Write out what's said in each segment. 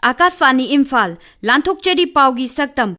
Akaswani Imphal, Thokchom Paugi Sarangthem.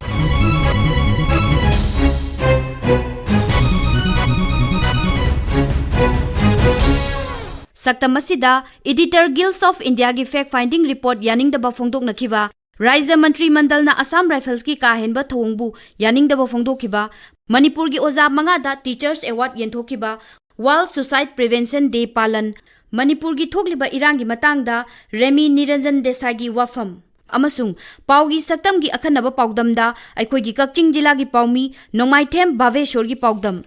Sarangthem asida Editor Guilds of India gi fact finding report yaningdaba phongdoknakiba Raja Mantri Mandal na Assam Rifles ki kahenba thongbu yaningdaba phongdokhiba Manipur gi oza mangada Teachers Award yenthokiba World Suicide Prevention Day palan Manipur gi thokliba irangi matangda Remi Niranjan Desai gi wafam amasung paugi Sarangthem gi akhanaba paudamda aikoi gi Thokchom jila gi paumi Nongmeikakpam Bhaveshwar gi paudam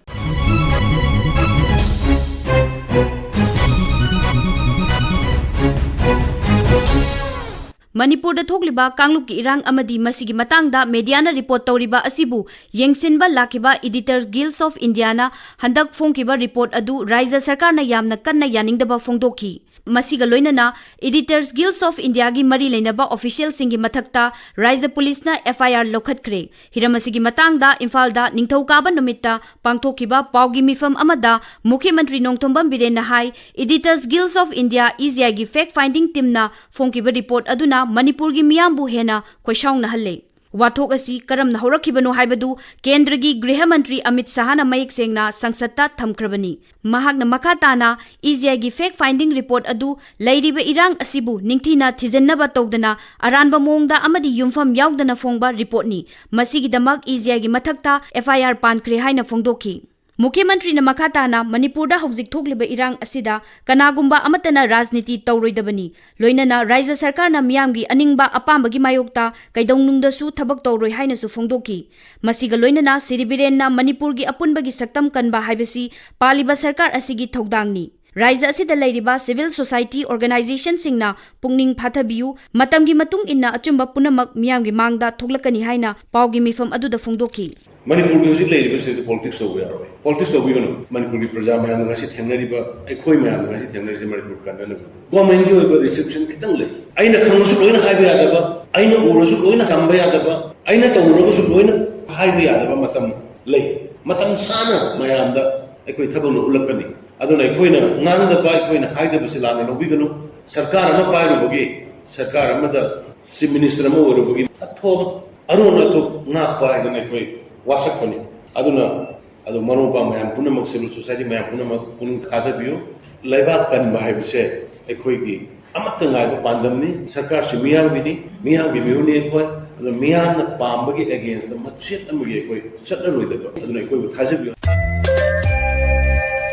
Manipur da thokliba kangluk ki irang amadi masigi matangda media na report tawriba asibu yengsinba lakiba Editors Guilds of India na handak phongkiba report adu Raja Sarkar na yamna kanna yaningdaba phongdokhi masiga loinana Editors Guilds of India gi mari leinaba official singi mathakta Raja Police na FIR lokhatkre hiramasigi matangda Imphal da ningthokaba numitta pangthokiba paugi mifam amada Mukhyamantri Nongthombam Biren na hai Editors Guilds of India EZI gi fact finding team na phongkiba report aduna Manipur gi miyambu hena khoishaung na halle wathok asi karamna horakhibano haibadu Kendra gi Griha Mantri Amit Shah na mayek sengna Sangsatta thamkrabani mahakna makhatana EZI gi fact finding report adu leiriba irang asibu ningthina thijannaba tawdana aranba mongda amadi yumfam yaudana phongba report ni masigi damak EZI gi mathakta FIR pankre haina phongdokhi Mukhyamantri na makhatana Manipur da hojik thokliba irang asida kanagumba amatana rajniti tawroidabani loinana Raja Sarkar na miyamgi aningba apambagi mayokta kaidongnungda su thabak tawroi haina su phongdokhi masiga loinana Siribiren na Manipur gi apunbagi Sarangthem kanba haibasi paliba sarkar asigi thokdangni Raja asida leiriba civil society organization singna pungning phathabiu matamgi matung inna achumba punamak miyamgi mangda thoklakani haina paugi mifam aduda phongdokhi Manipur gi hojik leiriba se politics so ya roi politics so bi no Manipur gi praja mayam ngasi thengnariba ekhoi mayam ngasi thengnari Manipur kanana government gi oiba reception kitang le aina khangsu loina haiba yadaba aina urasu loina kamba yadaba aina tawurasu loina haiba yadaba matam sana mayam da ekhoi thabanu ulakani aduna ekhoina ngangda ba ekhoina haida bisilana no biganu sarkar ama pairu bogi sarkar ama da chief minister ama oru bogi athom aruna to nga pa aduna ekhoi wasakpani aduna adu marupa mayam punamak civil society mayam punamak puning khadabiyo laibak kan bahai bise ekhoi gi amata ngai ba pandamni sarkar si miyang bini miyang bi miuni ekhoi adu miyang na pambagi against the machet amagi ekhoi chatna roidaba aduna ekhoi thajabiyo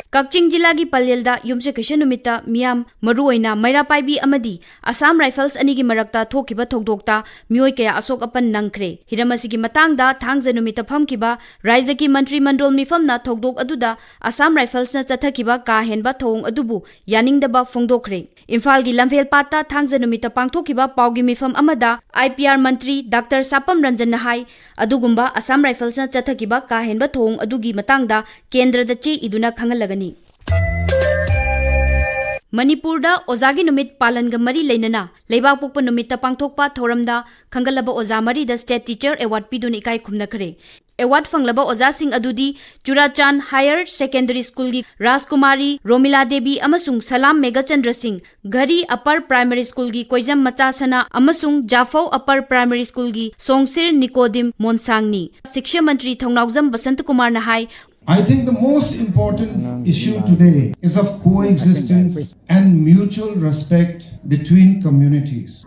Thokchom jila gi palyelda yumse kishan numita miyam maruoina maira paibi amadi Assam Rifles anigi marakta thokiba thokdokta mioi kaya asok apan nangkre hiramasigi matangda thangja numita phamkiba Raja ki Mantri Mandol mifamna thokdok aduda Assam Rifles na chathakiba ka henba thong adubu yaningdaba phongdokre Imphal gi lamphel patta thangja numita pangthokiba paugi mifam amada IPR Mantri Dr. Sapam Ranjan Nahai adugumba Assam Rifles na chathakiba ka henba thong adugi matangda Kendra da che iduna khangalagani Manipur da Ozagi numit palan ga mari leinana leibak pokpa numit ta pangthokpa thoramda khangalaba oza mari da State Teacher Award pidun ikai khumna khare award fanglaba oza sing adudi Churachan Higher Secondary School gi Rajkumari Romila Devi amasung Salam Megachandra Singh Ghari Upper Primary School gi Koijam Machasana amasung Jafau Upper Primary School gi Songsir Nicodim Monsangni Shiksha Mantri Thongnaujam Basant Kumar na hai I think the most important issue today is of coexistence and mutual respect between communities.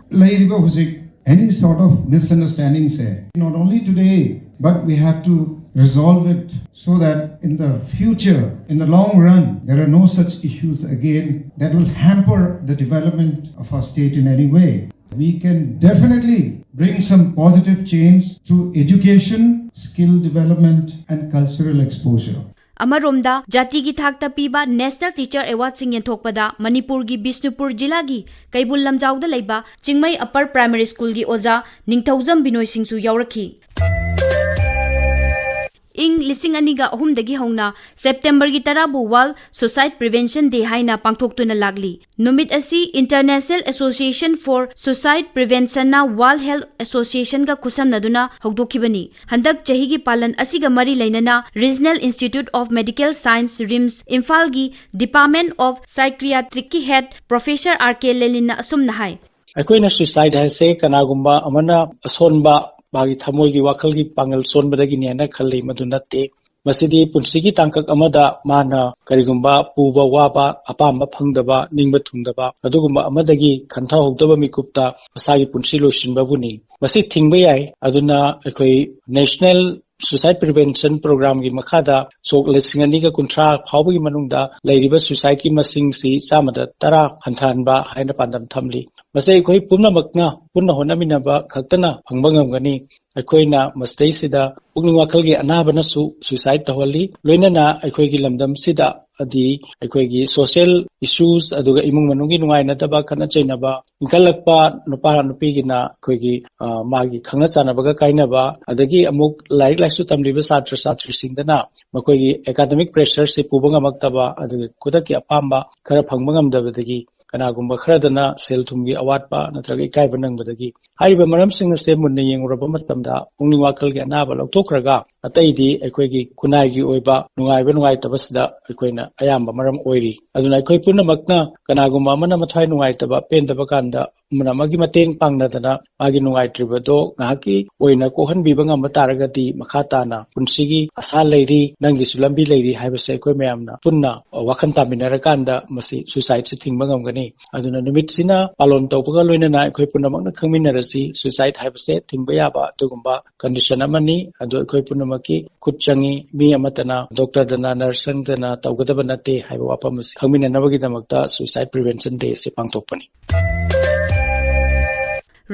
Any sort of misunderstandings here, not only today, but we have to resolve it so that in the future, in the long run, there are no such issues again that will hamper the development of our state in any way. We can definitely bring some positive change through education, skill development, and cultural exposure. Amaromda jati gi thakta piba National Teacher Award sing yenthokpada Manipur gi Bishnupur jila gi Kaibul Lamjauda leiba Chingmai Upper Primary School gi oza Ningthaujam Binoi singsu yaurakhi ing lising aniga ahumdagi hauna September gi tarabu World Suicide Prevention Day haina pangthoktuna lagli numit asi International Association for Suicide Prevention na World Health Association ga khusam naduna hogdokhibani handak chahi gi palan asiga mari leinana Regional Institute of Medical Science RIMS Imphal gi Department of Psychiatry ki head Professor RK Lelina asumna hai ꯑꯩꯈꯣꯏꯅ suicide ꯍꯥꯏꯁꯦ ꯀꯅꯥꯒꯨꯝꯕ ꯑꯃꯅ ꯑꯁꯣꯟꯕ ꯃꯥꯒꯤ ꯊꯃꯣꯏꯒꯤ ꯋꯥꯈꯜꯒꯤ ꯄꯥꯡꯒꯜ ꯁꯣꯟꯕꯗꯒꯤꯅꯦꯅ ꯈꯜꯂꯤ ꯃꯗꯨ ꯅꯠꯇꯦ ꯃꯁꯤꯗꯤ ꯄꯨꯟꯁꯤꯒꯤ ꯇꯥꯡꯀꯛ ꯑꯃꯗ ꯃꯥꯅ ꯀꯔꯤꯒꯨꯝꯕ ꯄꯨꯕ ꯋꯥꯕ ꯑꯄꯥꯝꯕ ꯐꯪꯗꯕ ꯅꯤꯡꯕ ꯊꯨꯡꯗꯕ ꯑꯗꯨꯒꯨꯝꯕ ꯑꯃꯗꯒꯤ ꯈꯟꯊꯍꯧꯗꯕ ꯃꯤꯀꯨꯞꯇ ꯃꯁꯥꯒꯤ ꯄꯨꯟꯁꯤ ꯂꯣꯏꯁꯤꯟꯕꯕꯨꯅꯤ ꯃꯁꯤ ꯊꯤꯡꯕ ꯌꯥꯏ ꯑꯗꯨꯅ ꯑꯩꯈꯣꯏ national suicide prevention program gi makhada sok 2030 phawbagi manungda leiriba suicide ki masing si chamada 10 hanthanba haina pandam thamli masai khoi pumnamakna punna honaminaba khaktana phangba ngamgani ꯑꯩꯈꯣꯏꯅ ꯃꯁꯤꯗꯩꯁꯤꯗ ꯄꯨꯛꯅꯤꯡ ꯋꯥꯈꯜꯒꯤ ꯑꯅꯥꯕꯅꯁꯨ suicide ꯇꯧꯍꯜꯂꯤ ꯂꯣꯏꯅꯅ ꯑꯩꯈꯣꯏꯒꯤ ꯂꯝꯗꯝꯁꯤꯗ ꯑꯗꯤ ꯑꯩꯈꯣꯏꯒꯤ social issues ꯑꯗꯨꯒ ꯏꯃꯨꯡ ꯃꯅꯨꯡꯒꯤ ꯅꯨꯡꯉꯥꯏꯅꯗꯕ ꯈꯠꯅ ꯆꯩꯅꯕ ꯏꯟꯈꯠꯂꯛꯄ ꯅꯨꯄꯥ ꯅꯨꯄꯤꯒꯤꯅ ꯑꯩꯈꯣꯏꯒꯤ ꯃꯥꯒꯤ ꯈꯪꯅ ꯆꯥꯟꯅꯕꯒ ꯀꯥꯏꯅꯕ ꯑꯗꯒꯤ ꯑꯃꯨꯛ ꯂꯥꯏꯔꯤꯛ ꯂꯥꯏꯁꯨ ꯇꯝꯂꯤꯕ ꯁꯥꯇ꯭ꯔ ꯁꯥꯇ꯭ꯔꯤꯁꯤꯡꯗꯅ ꯃꯈꯣꯏꯒꯤ academic pressure ꯁꯤ ꯄꯨꯕ ꯉꯝꯃꯛꯇꯕ ꯑꯗꯨꯒ ꯈꯨꯗꯛꯀꯤ ꯑꯄꯥꯝꯕ ꯈꯔ ꯐꯪꯕ ꯉꯝꯗꯕꯗꯒꯤ ꯀꯅꯥꯒꯨꯝꯕ ꯈꯔꯗꯅ ꯁꯦꯜ ꯊꯨꯝꯒꯤ ꯑꯋꯥꯠꯄ ꯅꯠꯇ꯭ꯔꯒ ꯏꯀꯥꯏꯕ ꯅꯪꯕꯗꯒꯤ ꯍꯥꯏꯔꯤꯕ ꯃꯔꯝꯁꯤꯡ ꯑꯁꯤ ꯃꯨꯟꯅ ꯌꯦꯡꯎꯔꯕ ꯃꯇꯝꯗ ꯄꯨꯛꯅꯤꯡ ꯋꯥꯈꯜꯒꯤ ꯑꯅꯥꯕ ꯂꯧꯊꯣꯛꯈ꯭ꯔꯒ ꯑꯇꯩꯗꯤ ꯑꯩꯈꯣꯏꯒꯤ ꯈꯨꯟꯅꯥꯏꯒꯤ ꯑꯣꯏꯕ ꯅꯨꯡꯉꯥꯏꯕ ꯅꯨꯡꯉꯥꯏꯇꯕꯁꯤꯗ ꯑꯩꯈꯣꯏꯅ ꯑꯌꯥꯝꯕ ꯃꯔꯝ ꯑꯣꯏꯔꯤ ꯑꯗꯨꯅ ꯑꯩꯈꯣꯏ ꯄꯨꯝꯅꯃꯛꯅ ꯀꯅꯥꯒꯨꯝꯕ ꯑꯃꯅ ꯃꯊ꯭ꯋꯥꯏ ꯅꯨꯡꯉꯥꯏꯇꯕ ꯄꯦꯟꯗꯕ ꯀꯥꯟꯗ ꯑꯃꯅ ꯑꯃꯒꯤ ꯃꯇꯦꯡ ꯄꯥꯡꯅꯗꯅ ꯃꯥꯒꯤ ꯅꯨꯡꯉꯥꯏꯇ꯭ꯔꯤꯕꯗꯣ ꯉꯥꯏꯍꯥꯛꯀꯤ ꯑꯣꯏꯅ ꯀꯣꯛꯍꯟꯕꯤꯕ ꯉꯝꯕ ꯇꯥꯔꯒꯗꯤ ꯃꯈꯥ ꯇꯥꯅ ꯄꯨꯟꯁꯤꯒꯤ ꯑꯁꯥ ꯂꯩꯔꯤ ꯅꯪꯒꯤꯁꯨ ꯂꯝꯕꯤ ꯂꯩꯔꯤ ꯍꯥꯏꯕꯁꯦ ꯑꯩꯈꯣꯏ ꯃꯌꯥꯝꯅ ꯄꯨꯟꯅ ꯋꯥꯈꯜ ꯇꯥꯃꯤꯟꯅꯔꯀꯥꯟꯗ ꯃꯁꯤ suicide ꯊꯤꯡꯕ ꯉꯝꯒꯅꯤ ꯑꯗꯨꯅ ꯅꯨꯃꯤꯠꯁꯤꯅ ꯄꯥꯂꯣꯟ ꯇꯧꯕꯒ ꯂꯣꯏꯅꯅ ꯑꯩꯈꯣꯏ ꯄꯨꯝꯅꯃꯛꯅ ꯈꯪꯃꯤꯟꯅꯔꯁꯤ suicide ꯍꯥꯏꯕꯁꯦ ꯊꯤꯡꯕ ꯌꯥꯕ ꯑꯗꯨꯒꯨꯝꯕ ꯀꯟꯗꯤꯁꯟ ꯑꯃꯅꯤ ꯑꯗꯨ ꯑꯩꯈꯣꯏ ꯄꯨꯝꯅꯃꯛꯀꯤ ꯈꯨꯠ ꯆꯪꯉꯤ ꯃꯤ ꯑꯃꯠꯇꯅ ꯗꯣꯛꯇꯔꯗꯅ ꯅꯔꯁꯁꯤꯡꯗꯅ ꯇꯧꯒꯗꯕ ꯅꯠꯇꯦ ꯍꯥꯏꯕ ꯋꯥꯐꯝ ꯑꯁꯤ ꯈꯪꯃꯤꯟꯅꯅꯕꯒꯤꯗꯃꯛꯇ suicide prevention day ꯑꯁꯤ ꯄꯥꯡꯊꯣꯛꯄꯅꯤ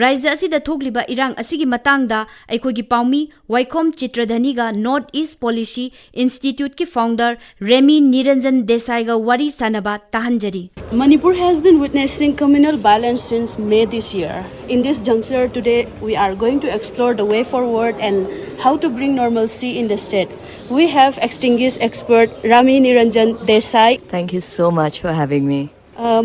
ꯔꯥꯏꯖ꯭ꯌ ꯑꯁꯤꯗ ꯊꯣꯛꯂꯤꯕ ꯏꯔꯥꯡ ꯑꯁꯤꯒꯤ ꯃꯇꯥꯡꯗ ꯑꯩꯈꯣꯏꯒꯤ ꯄꯥꯎꯃꯤ ꯋꯥꯏꯈꯣꯝ ꯆꯤꯇ꯭ꯔꯙꯅꯤꯒ ꯅꯣꯔꯠ ꯏꯁ ꯄꯣꯂꯤꯁꯤ ꯏꯟꯁꯇꯤꯇ꯭ꯌꯨꯠꯀꯤ ꯐꯥꯎꯟꯗꯔ ꯔꯦꯃꯤ ꯅꯤꯔꯟꯖꯟ ꯗꯦꯁꯥꯏꯒ ꯋꯥꯔꯤ ꯁꯥꯅꯕ ꯇꯥꯍꯟꯖꯔꯤ Manipur has been witnessing communal violence since May this year. In this juncture today, we are going to explore the way forward and how to bring normalcy in the state. We have extinguished expert Rami Niranjan Desai. Thank you so much for having me.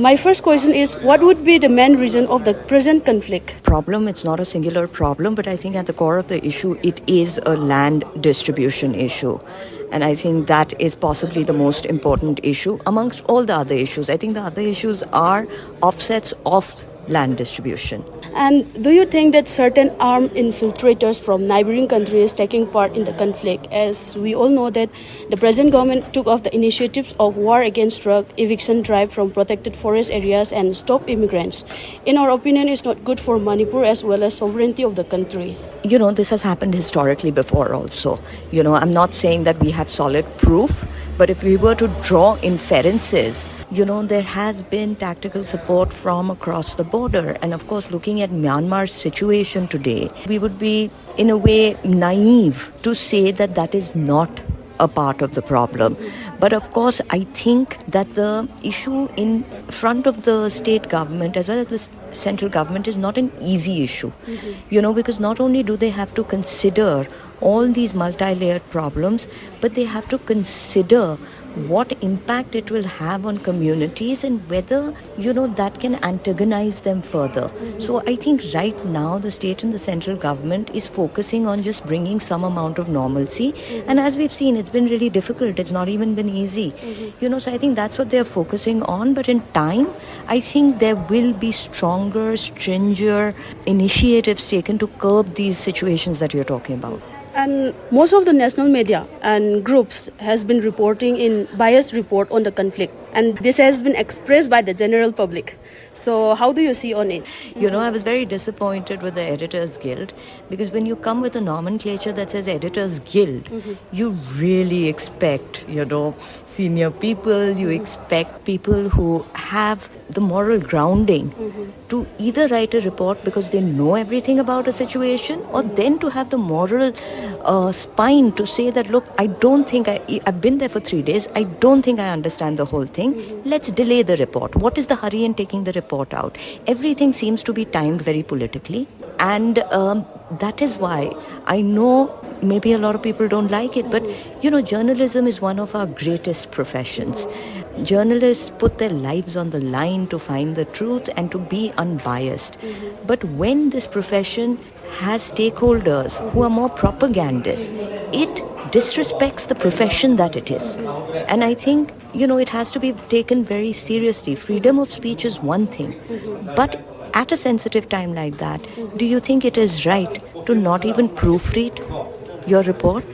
My first question is, what would be the main reason of the present conflict? Problem, it's not a singular problem, but I think at the core of the issue, it is a land distribution issue. And I think that is possibly the most important issue amongst all the other issues. I think the other issues are offsets of land distribution. And do you think that certain armed infiltrators from neighboring countries taking part in the conflict, as we all know that the present government took off the initiatives of war against drug, eviction drive from protected forest areas and stop immigrants? In our opinion, it's not good for Manipur as well as sovereignty of the country. You know, this has happened historically before also. You know, I'm not saying that we have solid proof, but if we were to draw inferences, you know, there has been tactical support from across the border. And of course, looking at Myanmar's situation today, we would be in a way naive to say that that is not a part of the problem. But of course, I think that the issue in front of the state government as well as the central government is not an easy issue. You know, because not only do they have to consider all these multi-layered problems, but they have to consider what impact it will have on communities and whether, you know, that can antagonize them further. So I think right now the state and the central government is focusing on just bringing some amount of normalcy. And as we've seen, it's been really difficult. It's not even been easy. You know, so I think that's what they're focusing on. But in time, I think there will be stronger, stringier initiatives taken to curb these situations that you're talking about. And most of the national media and groups has been reporting in biased report on the conflict. And this has been expressed by the general public. So how do you see on it? You know, I was very disappointed with the Editors Guild because when you come with a nomenclature that says Editors Guild, you really expect, you know, senior people, you expect people who have the moral grounding to either write a report because they know everything about a situation or then to have the moral spine to say that, look, I don't think I've been there for 3 days. I don't think I understand the whole thing. Let's delay the report. What is the hurry in taking the report out? Everything seems to be timed very politically. And that is why I know maybe a lot of people don't like it, but you know, journalism is one of our greatest professions. Journalists put their lives on the line to find the truth and to be unbiased. But when this profession has stakeholders who are more propagandists, it disrespects the profession that it is. And I think, you know, it has to be taken very seriously. Freedom of speech is one thing, but at a sensitive time like that, do you think it is right to not even proofread your report?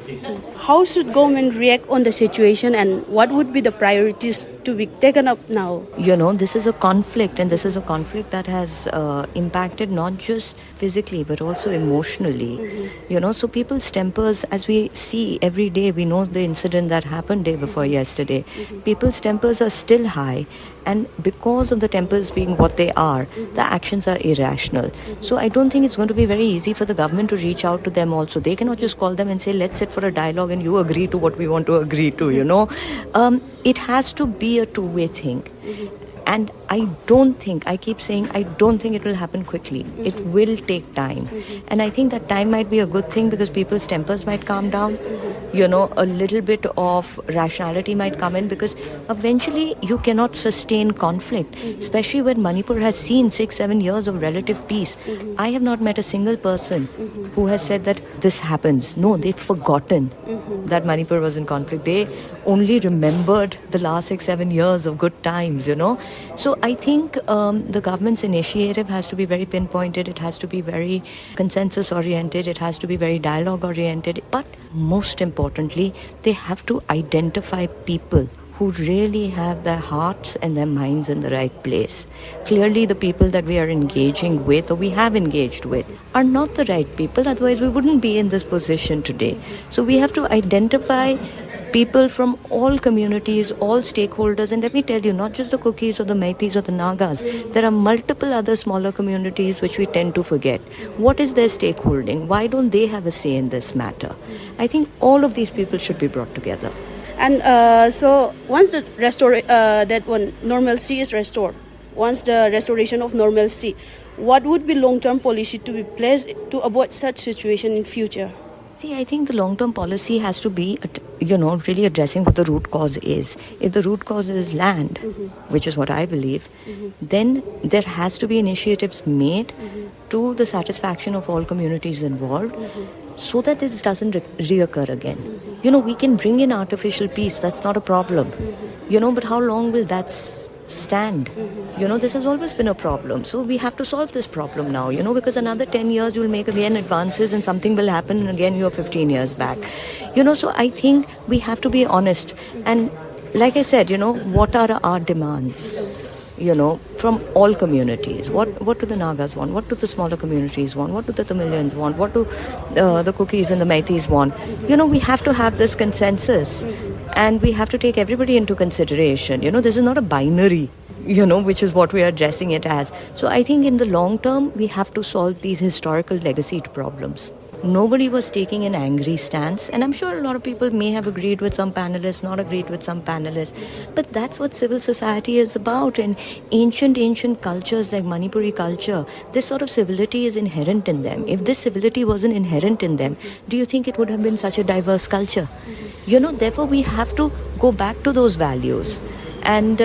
How should government react on the situation, and what would be the priorities to be taken up now? You know, this is a conflict, and this is a conflict that has impacted not just physically but also emotionally. You know, so people's tempers, as we see every day, we know the incident that happened day before yesterday. People's tempers are still high, and because of the tempers being what they are, the actions are irrational. So I don't think it's going to be very easy for the government to reach out to them also. They cannot just call them and say, let's sit for a dialogue and you agree to what we want to agree to, you know. It has to be a two-way thing. And I keep saying, I don't think it will happen quickly. It will take time. And I think that time might be a good thing because people's tempers might calm down. You know, a little bit of rationality might come in because eventually you cannot sustain conflict, especially when Manipur has seen 6-7 years of relative peace. I have not met a single person who has said that this happens. No, they've forgotten that Manipur was in conflict. They only remembered the last 6-7 years of good times, you know. So I think the government's initiative has to be very pinpointed. It has to be very consensus oriented. It has to be very dialogue oriented. But most importantly, they have to identify people who really have their hearts and their minds in the right place. Clearly, the people that we are engaging with or we have engaged with are not the right people. Otherwise, we wouldn't be in this position today. So we have to identify people from all communities, all stakeholders. And let me tell you, not just the Kukis or the Meiteis or the Nagas. There are multiple other smaller communities which we tend to forget. What is their stakeholding? Why don't they have a say in this matter? I think all of these people should be brought together. And so once the normalcy is restored, once the restoration of normalcy, what would be long-term policy to be placed to avoid such situation in future? See, I think the long-term policy has to be, really addressing what the root cause is. If the root cause is land, which is what I believe, then there has to be initiatives made to the satisfaction of all communities involved so that this doesn't reoccur again. You know, we can bring in artificial peace, that's not a problem. But how long will that stand? This has always been a problem. So we have to solve this problem now, because another 10 years you'll make again advances and something will happen and again you're 15 years back. So I think we have to be honest. And like I said, what are our demands? From all communities. What do the Nagas want? What do the smaller communities want? What do the Tamilians want? What do the Kukis and the Meiteis want? We have to have this consensus and we have to take everybody into consideration. This is not a binary, which is what we are addressing it as. So I think in the long term, we have to solve these historical legacy problems. Nobody was taking an angry stance, and I'm sure a lot of people may have agreed with some panelists, not agreed with some panelists, but that's what civil society is about. And ancient cultures like Manipuri culture, this sort of civility is inherent in them. If this civility wasn't inherent in them, do you think it would have been such a diverse culture? Therefore we have to go back to those values. And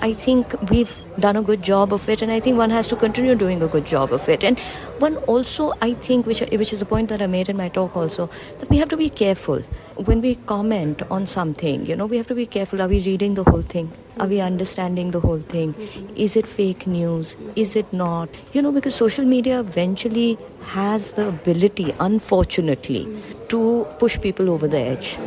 I think we've done a good job of it, and I think one has to continue doing a good job of it. And one also, I think, which is a point that I made in my talk also, that we have to be careful. When we comment on something, we have to be careful. Are we reading the whole thing? Are we understanding the whole thing? Is it fake news? Is it not? Because social media eventually has the ability, unfortunately, to push people over the edge.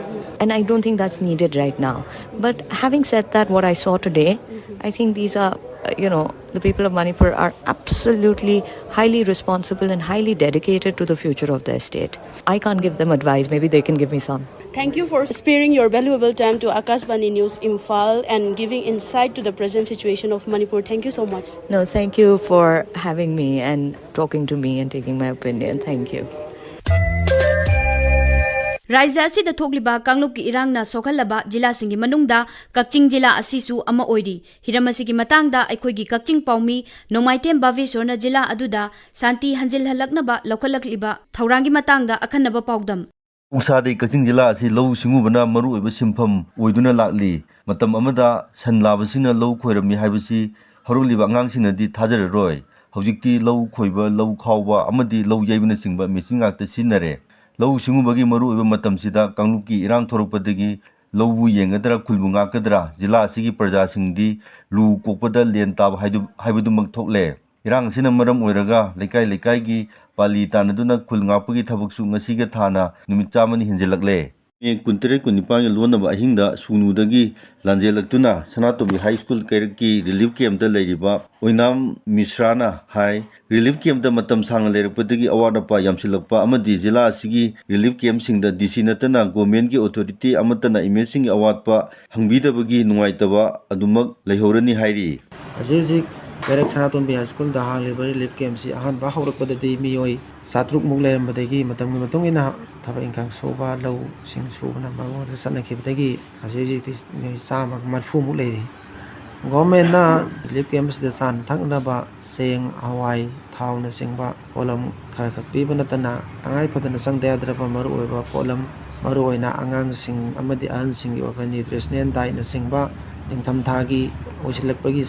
And I don't think that's needed right now. But having said that, what I saw today, I think these are, the people of Manipur are absolutely highly responsible and highly dedicated to the future of their state. I can't give them advice. Maybe they can give me some. Thank you for sparing your valuable time to Akashvani News Imphal and giving insight to the present situation of Manipur. Thank you so much. No, thank you for having me and talking to me and taking my opinion. Thank you. Raija asida thokliba kangluk ki irangna sokhalaba jila singi manungda Kakching jila asisu ama oiri hiramasi ki matangda aikhoigi Kakching paumi Nongmeikakpam Baveshwarna jila aduda santi hanjil halaknaba lokhalakliba thaurangi matangda akhanaba paudam Usadai Kakching jila asi lau singubana maru oiba simpham oiduna lakli matam amada sanlabasina lau khoirami haibasi haruliba angangsinadi thajararoi hojikti lau khoiba lau khawba amadi lau yaibuna singba mechingakta sinare Lau singubagi maru iba matam sida kangluki irang thorokpadagi laubu yengadra khulbungakadra jila asigi praja singdi lu kokpada len tab haibudumak thokle irang sina maram oiraga lekai lekai gi pali tanaduna khul ngapagi thabaksu ngasiga thana numit chamani hinjelakle me kuntere kunipang lonaba ahingda sunudagi lanjelaktuna sanatobi high school kairki relief camp da leiriba oinam misrana hai relief camp da matam sang leirpadagi award pa yamsilakpa amadi jila asigi relief camp singda DC natana government gi authority amatana imaging award pa hangbidabagi nungaitaba adumak leihorani hairi Azizik Direct Sanatombi High School da hang library relief camp si ahan ba haurakpadadi miyoi satruk muk leirambadagi matamgi matong ina thaba ingkang soba lau sing subana bango da sanakibadagi azizik miyoi sama marfu muk leiri government na relief camp da san thakna ba seng hawai thau na singba polam kharakak piba natana tangai padana sangdaya drapa maru oiba polam maru oina angang sing amadi ahal sing oiba nutritional diet na singba Ningtham thagi osilakpagi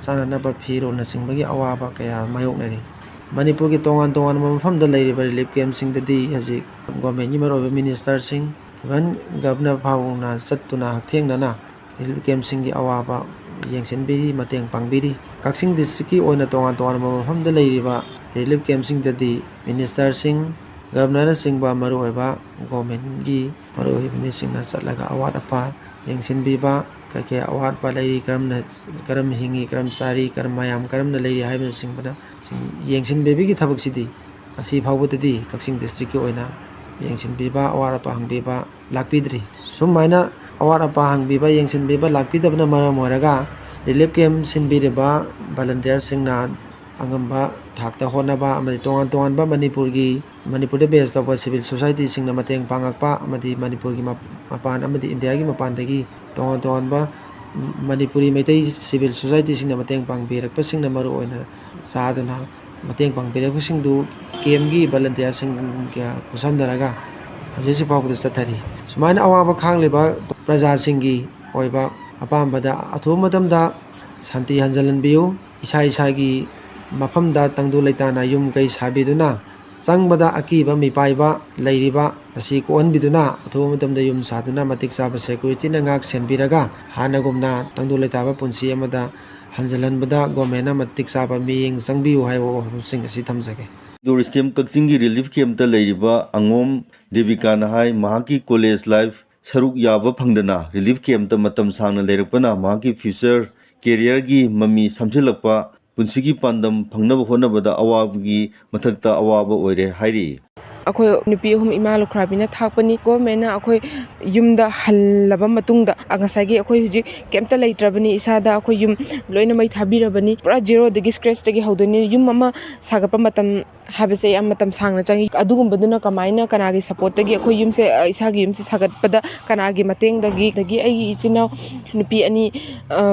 sananaba phiro na singbagi awaba kaya mayoknari Manipur gi tongan mafamda leiriba relief camp singdadi hajik government gi maroba minister sing even governor phawna chattuna hakthengna relief camp singi awaba yengsenbiri mateng pangbiri Kaksing district ki oina tongan mafamda leiriba relief camp singdadi minister sing governor singba maroba government gi maroba singna chatlaga award apa yengsenbiba kaya award pa leiri karam hingi karam sari karam mayam karam na leiri haiba singbada yengsin bebi ki thabak sidi asi phawbadadi Kaksing district ki oina yengsin biba award pa hangbiba lakpidri sumaina award pa hangbiba yengsin biba lakpidabna maram oiraga relief camp sinbiriba volunteer singna angamba thakta honaba amadi tongan ba Manipur da base of civil society singna mateng pangakpa amadi Manipur gi mapan amadi India gi mapan dagi tongan ba Manipuri maitai civil society singna mateng pangbirakpa singna maru oina saduna mateng pangbirakpa singdu KM gi volunteer sing kya kusamdaraga hajisi pawda sathari sumaina awaba khangleba praja singi oiba apambada athu matamda santi hanjalanbiu isa gi mafamda tangdu leitana yum kai sabiduna sangbada akiba mipaiba leiriba asi koanbiduna athu matamda yum saduna matik saba security na ngak senbiraga hanagumna tangdu leitaba punsi amada hanjalanbada government matik saba miyeng sangbiu haiwo sing asi thamjage Tourist camp Kaksingi relief camp ta leiriba angom Devika na hai mahaki college life saruk yaba phangdana relief camp ta matam sangna leirakpana mahaki future career gi mami samjilakpa Punsigi pandam pangnaba honabada awabgi mathakta awaba oire hairi akhoi nupi hum ima lukhrabina thakpani government na akhoi yumda hallaba matungda angasagi akhoi huji kemta leitrabani isada akhoi yum loina mai thabirabani pura zero dagi scratch dagi hodoni yum ama sagapa matam habase am matam sangna changi adugumbaduna kamaina kanagi support dagi akhoi yumse isagi yumse sagatpada kanagi mateng dagi ai ichina nupi ani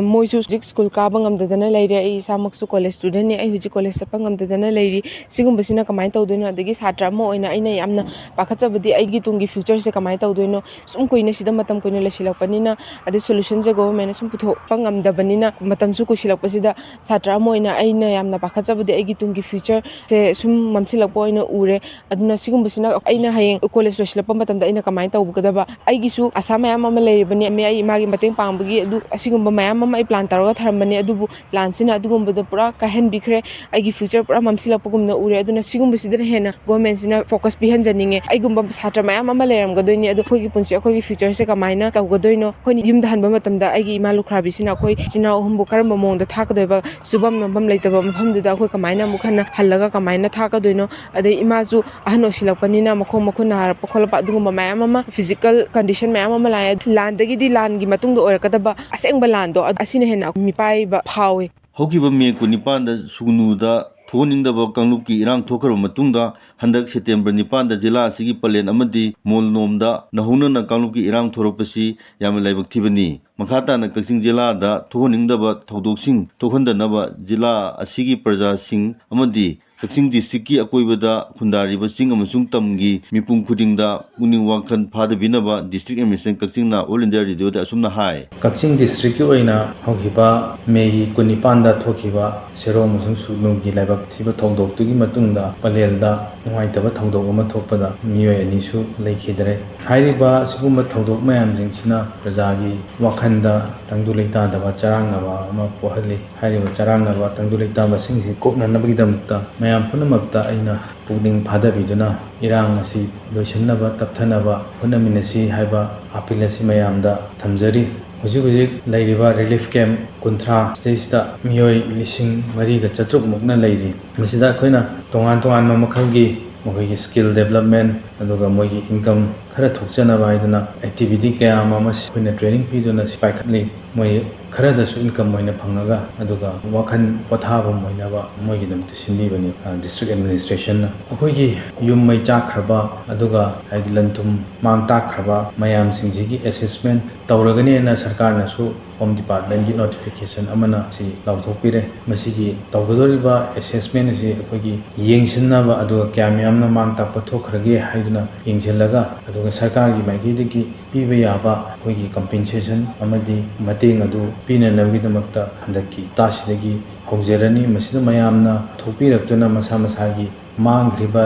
moisu school ka bangamdadana leire ai samaksu college student ni ai huji college sapangamdadana leiri sigumbasina kamai tawdoina dagi satra mo oina aina yamna pakhatchabadi aigi tungi future se kamai tawdoino sum koina sida matam koina lesilakpanina ade solution je government sum puthokpa ngamdabanina matam su kusilakpasida satra mo oina aina yamna pakhatchabadi aigi tungi future se sum mamsilakpa oina ure aduna sigumbasina aina hayeng college lesilakpa matamda aina kamai tawbukadaba aigi su asama yam ama leiribani me ai magi mateng pangbagi adu asigumba mayam ama ai plan taraga tharambani adubu plan sina adugumbada pura kahen bikre aigi future pura mamsilakpagumna ure aduna sigumbasida hena government sina focus pihanjaninge aigumba satra mayam ama leiramgadoini adu khogi punsi khogi future se kamaina tawgadoino khoni yumda hanba matamda aigi ima lukhrabi sina khoi china humbu karamba mongda thakadoiba subam mambam leitaba mafamduda khoi kamaina mukhana hallaga kamaina thakadoino ade imazu ahano silakpanina makhong makhuna harpa kholapa adugumba mayam ama physical condition mayam ama lai landagi di langi matungda oirakadaba asengba lando asina hena mipai ba phawe hokiba me kunipanda sunuda Thoningdaba Kanglupki irang thokharba matungda handak September 9 da jila asigi palen amadi molnomda nahunana Kanglupki irang thoropasi yamna laibak thibani makhata na Kaksing jila da thoningdaba thodoksin thokhandanaba jila asigi praja sing amadi Kaching district ki akoibada khundariba sing amasung tamgi mipung khudingda puning wakhan phadabinaba district administration Kaching na all India radio da asumna hai Kaching district ki oina hokiba megi kunipanda thokiba sero amasung sulung gi laibak thiba thongdok tugi matungda palelda nuaitaba thongdok ama thokpada miyoi ani su leikhidare hairiba sugumba thongdok mayam jingsina prajagi wakhanda tangdu leita daba charangnaba ama pohali hairiba charangnaba tangdu leita basingsi kopna nabagi damta mayam punamakta aina puning phadabiduna irang asi loisannaba tapthanaba punaminasi haiba apil asi mayamda thamjari Hujik Lairiba Relief Camp Kuntra Stage da Miyoi Lising Mariga Chatruk Mukna Lairi Masida Koina Tongan Mamakhalgi Mogi skill development aduga mogi income khara thokchana baidana activity kaya mamas koina training piduna sipaikhatli moi khara da su income moina phangaga aduga wakhan pothaba moina ba mogi namte simbi bani district administration na akoigi yum mai chakraba aduga haidi lantum mang takraba mayam singjigi assessment tawragani na sarkar na su home department gi notification amana si lawthokpire masigi tawgadoriba assessment si akoigi yengsinna aduga kyamyamna mang takpa thokhrage haiduna yengsilaga aduga sarkar gi maigi digi piba yaba akoigi compensation amadi mateng adu pinanabgi damakta handaki tasidagi haujerani masida mayamna thokpiraktuna masa masagi मांग्रिबा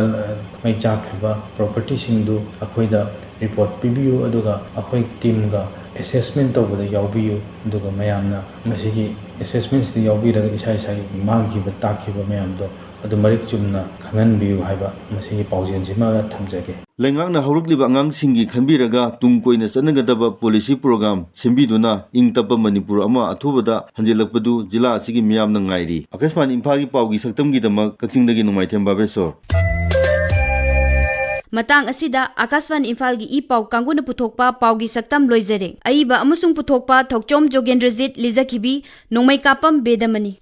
mai chakriba property singdu akoida report pibiyu aduga akoi team ga assessment tawbada yawbiyu aduga mayamna masigi assessments di yawbiraga isai sai mangkiba takkiba mayamdo adu marik chumna khanganbiyu haiba masigi paujenjima thamjage Lengangna haurugliba angangsinggi khanbiraga tungkoina chanagadaba policy program sembiduna ingtapa Manipur ama athubada hanjelakpadu jila asigi miyamna ngairi Akashman Imphal gi paugi saktamgi damak Kachingdagi Nongmeikakpam babesor Matang asida Akashvan Imphal gi ipau kanguna puthokpa paugi saktam loizare aiba amusung puthokpa Thokchom Jogendrajit Lizakibi Nongmeikakpam Bedamani